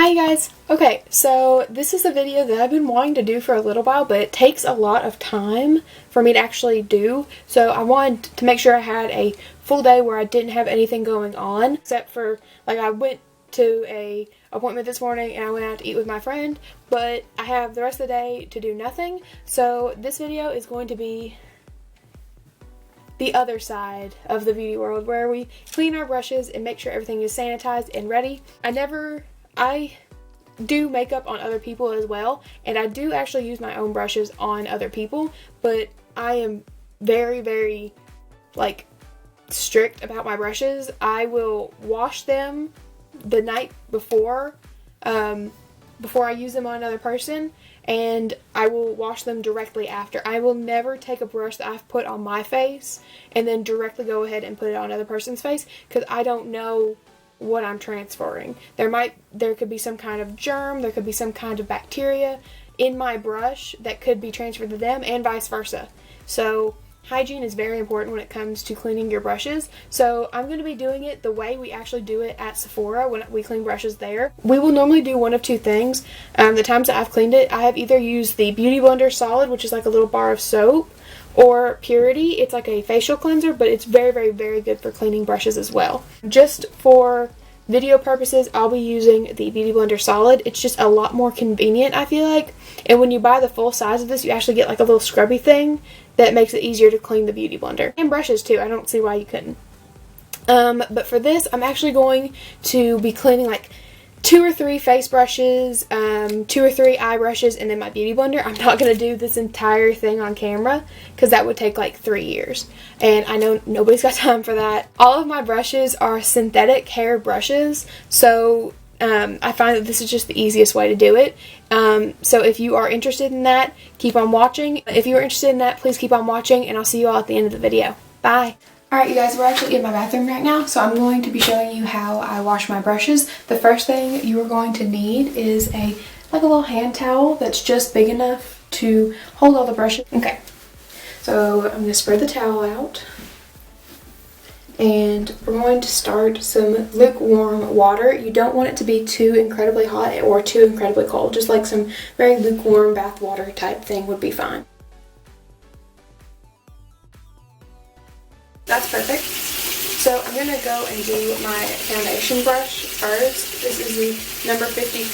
Hi guys! Okay, so this is a video that I've been wanting to do for a little while, but it takes a lot of time for me to actually do. So I wanted to make sure I had a full day where I didn't have anything going on, except for, like, I went to a appointment this morning and I went out to eat with my friend, but I have the rest of the day to do nothing. So this video is going to be the other side of the beauty world, where we clean our brushes and make sure everything is sanitized and ready. I do makeup on other people as well, and I do actually use my own brushes on other people, but I am very, very, like, strict about my brushes. I will wash them the night before I use them on another person, and I will wash them directly after. I will never take a brush that I've put on my face and then directly go ahead and put it on another person's face, because I don't know what I'm transferring. There could be some kind of germ, there could be some kind of bacteria in my brush that could be transferred to them, and vice versa. So hygiene is very important when it comes to cleaning your brushes. So I'm going to be doing it the way we actually do it at Sephora when we clean brushes there. We will normally do one of two things. The times that I've cleaned it, I have either used the Beauty Blender Solid, which is like a little bar of soap, or Purity. It's like a facial cleanser, but it's very, very, very good for cleaning brushes as well. Just for video purposes, I'll be using the Beauty Blender Solid. It's just a lot more convenient, I feel like. And when you buy the full size of this, you actually get like a little scrubby thing that makes it easier to clean the beauty blender. And brushes too, I don't see why you couldn't. But for this, I'm actually going to be cleaning like 2 or 3 face brushes, 2 or 3 eye brushes, and then my beauty blender. I'm not going to do this entire thing on camera because that would take like 3 years. And I know nobody's got time for that. All of my brushes are synthetic hair brushes, so I find that this is just the easiest way to do it. So if you are interested in that, keep on watching. If you are interested in that, please keep on watching, and I'll see you all at the end of the video. Bye! Alright you guys, we're actually in my bathroom right now, so I'm going to be showing you how I wash my brushes. The first thing you are going to need is like a little hand towel that's just big enough to hold all the brushes. Okay, so I'm going to spread the towel out. And we're going to start some lukewarm water. You don't want it to be too incredibly hot or too incredibly cold. Just like some very lukewarm bath water type thing would be fine. That's perfect. So I'm going to go and do my foundation brush first. This is the number 55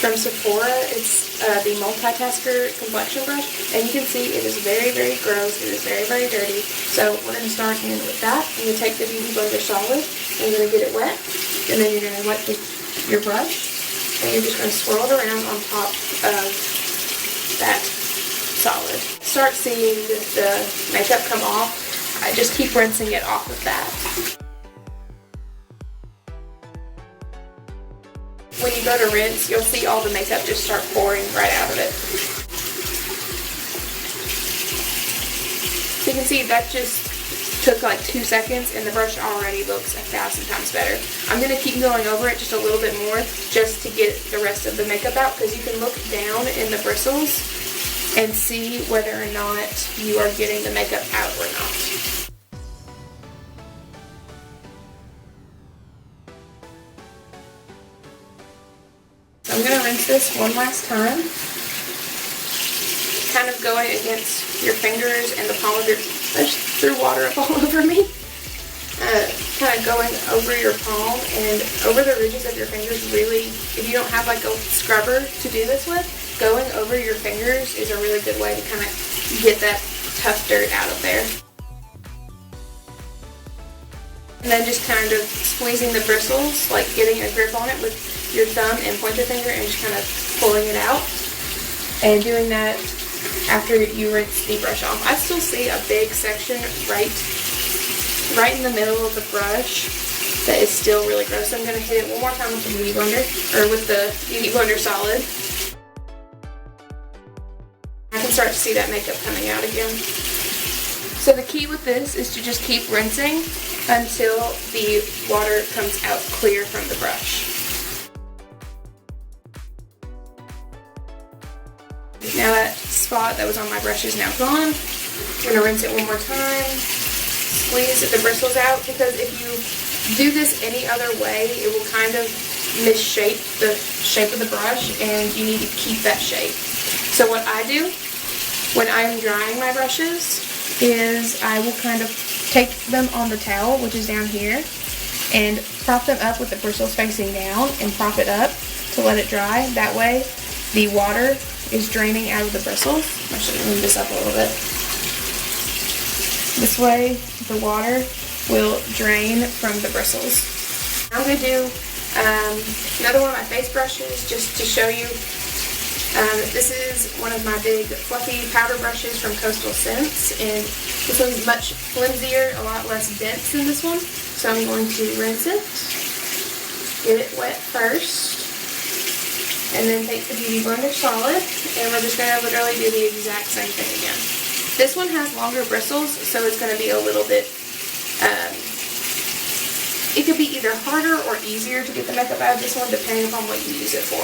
from Sephora. It's the multitasker complexion brush, and you can see it is very, very gross. It is very, very dirty. So we're going to start in with that. I'm going to take the Beauty Blender Solid, and you're going to get it wet, and then you're going to wet your brush, and you're just going to swirl it around on top of that solid. Start seeing the makeup come off. I just keep rinsing it off of that. When you go to rinse, you'll see all the makeup just start pouring right out of it. So you can see that just took like 2 seconds, and the brush already looks 1,000 times better. I'm going to keep going over it just a little bit more just to get the rest of the makeup out, because you can look down in the bristles and see whether or not you are getting the makeup out or not. I'm going to rinse this one last time, kind of going against your fingers and the palm of your, I just threw water up all over me, kind of going over your palm and over the ridges of your fingers. Really, if you don't have like a scrubber to do this with, going over your fingers is a really good way to kind of get that tough dirt out of there. And then just kind of squeezing the bristles, like getting a grip on it with your thumb and pointer finger, and just kind of pulling it out. And doing that after you rinse the brush off. I still see a big section right in the middle of the brush that is still really gross. So I'm going to hit it one more time with the Beauty Blender, or with the Beauty Blender Solid. I can start to see that makeup coming out again. So the key with this is to just keep rinsing until the water comes out clear from the brush. Now that spot that was on my brush is now gone. I'm going to rinse it one more time. Squeeze the bristles out, because if you do this any other way, it will kind of misshape the shape of the brush, and you need to keep that shape. So what I do when I'm drying my brushes is I will kind of take them on the towel, which is down here, and prop them up with the bristles facing down and prop it up to let it dry. That way the water is draining out of the bristles. I should move this up a little bit. This way the water will drain from the bristles. I'm going to do another one of my face brushes just to show you. This is one of my big fluffy powder brushes from Coastal Scents, and this one's much flimsier, a lot less dense than this one. So I'm going to rinse it, get it wet first, and then take the Beauty Blender Solid, and we're just going to literally do the exact same thing again. This one has longer bristles, so it's going to be a little bit, it could be either harder or easier to get the makeup out of this one depending upon what you use it for.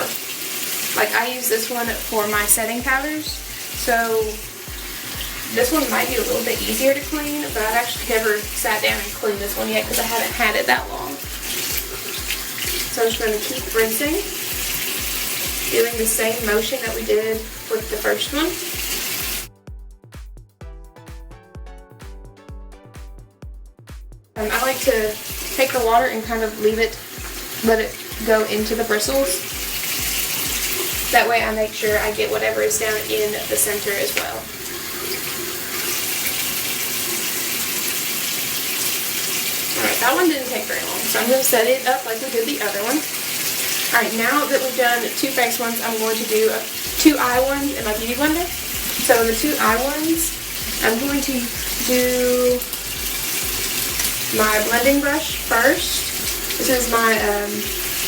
Like, I use this one for my setting powders, so this one might be a little bit easier to clean, but I've actually never sat down and cleaned this one yet because I haven't had it that long. So I'm just going to keep rinsing, doing the same motion that we did with the first one. I like to take the water and kind of let it go into the bristles. That way I make sure I get whatever is down in the center as well. Alright, that one didn't take very long, so I'm going to set it up like we did the other one. Alright, now that we've done 2 face ones, I'm going to do 2 eye ones in my Beauty Blender. So the 2 eye ones, I'm going to do my blending brush first. This is my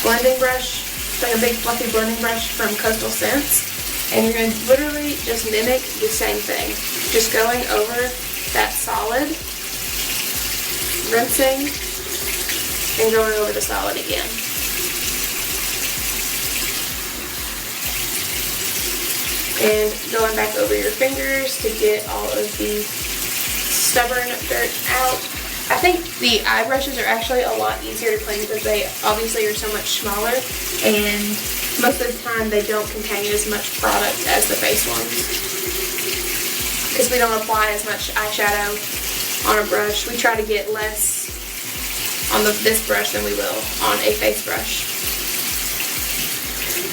blending brush. It's like a big fluffy blending brush from Coastal Scents. And you're going to literally just mimic the same thing. Just going over that solid, rinsing, and going over the solid again. And going back over your fingers to get all of the stubborn dirt out. I think the eye brushes are actually a lot easier to clean because they obviously are so much smaller, and most of the time they don't contain as much product as the face ones. Because we don't apply as much eyeshadow on a brush. We try to get less on this brush than we will on a face brush.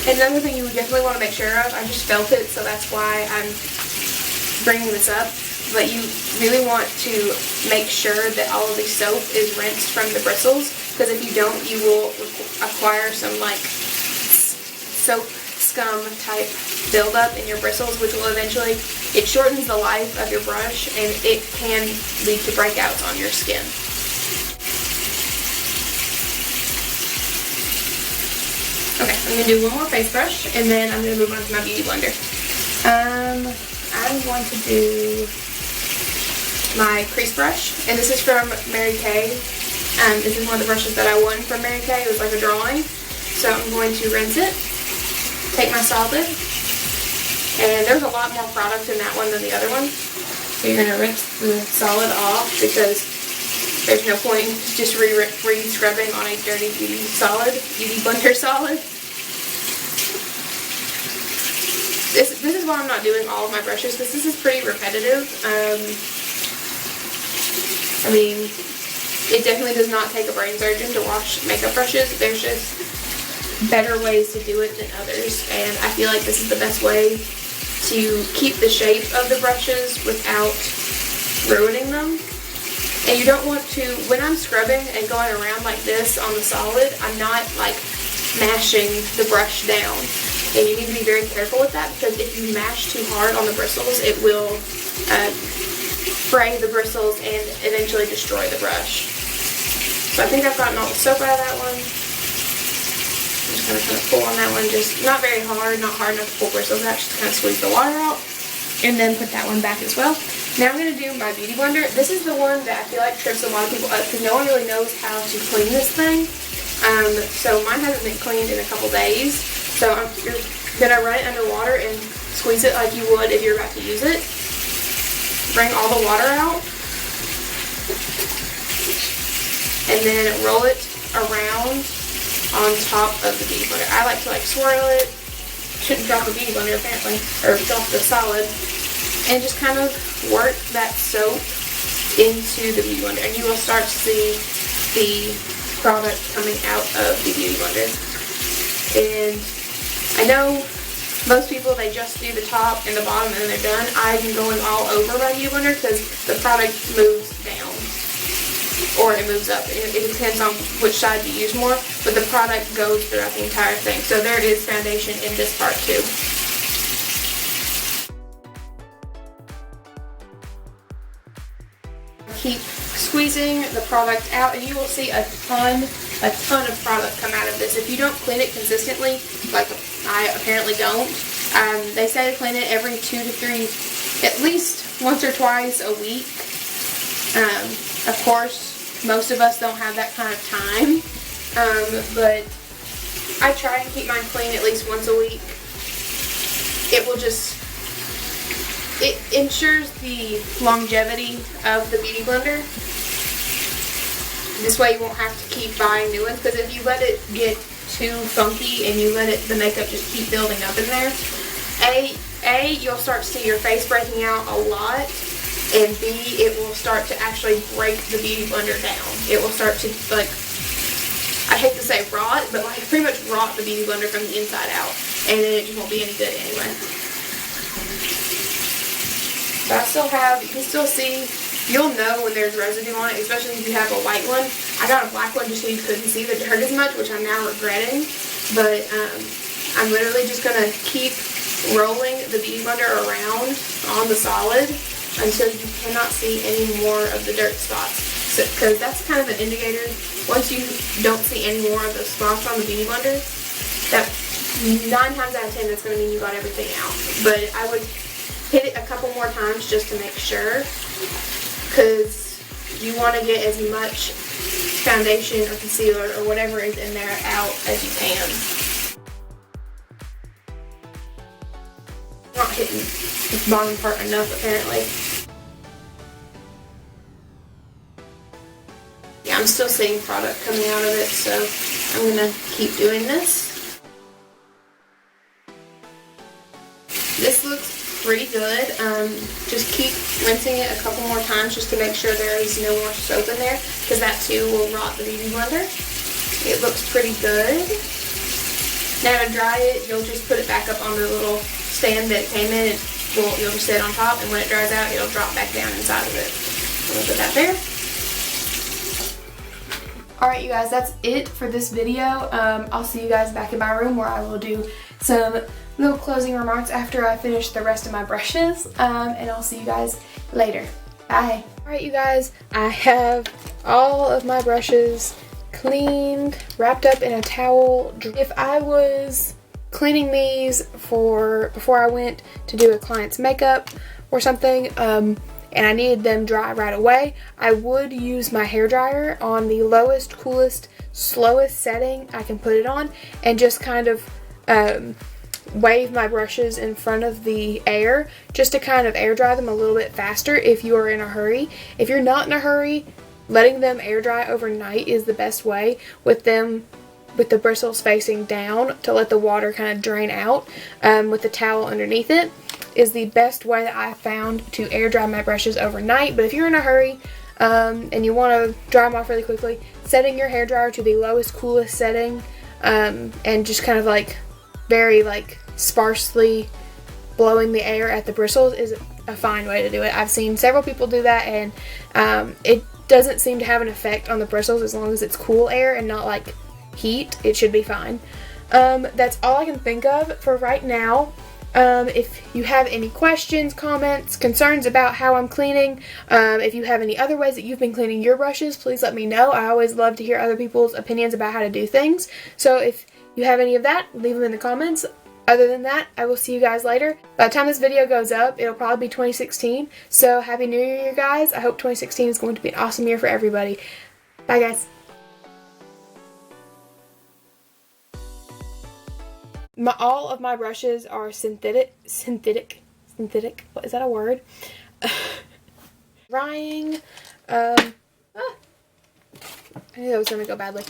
Another thing you would definitely want to make sure of, I just felt it, so that's why I'm bringing this up, but you really want to make sure that all of the soap is rinsed from the bristles, because if you don't, you will acquire some like soap scum type buildup in your bristles, which will eventually, it shortens the life of your brush and it can lead to breakouts on your skin. Okay, I'm going to do one more face brush, and then I'm going to move on to my Beauty Blender. I'm going to do my crease brush, and this is from Mary Kay. This is one of the brushes that I won from Mary Kay. It was like a drawing. So I'm going to rinse it, take my solid, and there's a lot more product in that one than the other one. So you're going to rinse the solid off because there's no point in just re-scrubbing on a dirty Beauty Blender solid. This is why I'm not doing all of my brushes, because this is pretty repetitive. I mean, it definitely does not take a brain surgeon to wash makeup brushes. There's just better ways to do it than others, and I feel like this is the best way to keep the shape of the brushes without ruining them. And you don't want to, when I'm scrubbing and going around like this on the solid, I'm not like mashing the brush down. And you need to be very careful with that, because if you mash too hard on the bristles, it will fray the bristles and eventually destroy the brush. So I think I've gotten all the soap out of that one. I'm just going to kind of pull on that one, just not very hard, not hard enough to pull bristles out, just to kind of squeeze the water out. And then put that one back as well. Now I'm going to do my Beauty Blender. This is the one that I feel like trips a lot of people up because no one really knows how to clean this thing. So mine hasn't been cleaned in a couple days. So you're going to run it under water and squeeze it like you would if you're about to use it. Bring all the water out. And then roll it around on top of the beauty blender. I like to like swirl it. Shouldn't drop the beauty blender apparently, or drop the solid, and just kind of work that soap into the beauty blender, and you will start to see the product coming out of the beauty blender. And I know most people, they just do the top and the bottom and then they're done. I'm going all over my beauty blender because the product moves down or it moves up. It depends on which side you use more, but the product goes throughout the entire thing. So there is foundation in this part too. Keep squeezing the product out and you will see a ton of product come out of this. If you don't clean it consistently, like I apparently don't, they say to clean it every 2 to 3, at least once or twice a week. Of course, most of us don't have that kind of time, but I try and keep mine clean at least once a week. It ensures the longevity of the beauty blender. This way you won't have to keep buying new ones, because if you let it get too funky and you let the makeup just keep building up in there, A, you'll start to see your face breaking out a lot, and B, it will start to actually break the beauty blender down. It will start to, like, I hate to say rot, but like pretty much rot the beauty blender from the inside out, and then it just won't be any good anyway. But I still have, you can still see, you'll know when there's residue on it, especially if you have a white one. I got a black one just so you couldn't see the dirt as much, which I'm now regretting. But I'm literally just going to keep rolling the beauty blender around on the solid until you cannot see any more of the dirt spots. Because that's kind of an indicator. Once you don't see any more of the spots on the beauty blender, that 9 times out of 10 that's going to mean you got everything out. But I would hit it a couple more times just to make sure, because you want to get as much foundation or concealer or whatever is in there out as you can. I'm not hitting the bottom part enough apparently. Yeah, I'm still seeing product coming out of it, so I'm going to keep doing this. This looks pretty good. Just keep rinsing it a couple more times just to make sure there is no more soap in there, because that too will rot the beauty blender. It looks pretty good. Now to dry it, you'll just put it back up on the little stand that it came in. You'll just sit on top, and when it dries out, it'll drop back down inside of it. I'm going to put that there. Alright you guys, that's it for this video. I'll see you guys back in my room where I will do some little closing remarks after I finish the rest of my brushes, and I'll see you guys later. Bye. Alright you guys, I have all of my brushes cleaned, wrapped up in a towel. If I was cleaning these before I went to do a client's makeup or something, and I needed them dry right away, I would use my hairdryer on the lowest, coolest, slowest setting I can put it on, and just kind of wave my brushes in front of the air just to kind of air dry them a little bit faster if you are in a hurry. If you're not in a hurry, letting them air dry overnight is the best way, with the bristles facing down to let the water kind of drain out, with the towel underneath it is the best way that I found to air dry my brushes overnight. But if you're in a hurry and you want to dry them off really quickly, setting your hairdryer to the lowest, coolest setting, and just kind of like very like sparsely blowing the air at the bristles is a fine way to do it. I've seen several people do that, and it doesn't seem to have an effect on the bristles as long as it's cool air and not like heat. It should be fine. That's all I can think of for right now. If you have any questions, comments, concerns about how I'm cleaning, if you have any other ways that you've been cleaning your brushes, please let me know. I always love to hear other people's opinions about how to do things. So if you have any of that, leave them in the comments. Other than that, I will see you guys later. By the time this video goes up, it'll probably be 2016. So Happy New Year, you guys. I hope 2016 is going to be an awesome year for everybody. Bye, guys. All of my brushes are synthetic, what is that a word? Drying, I knew that was going to go badly.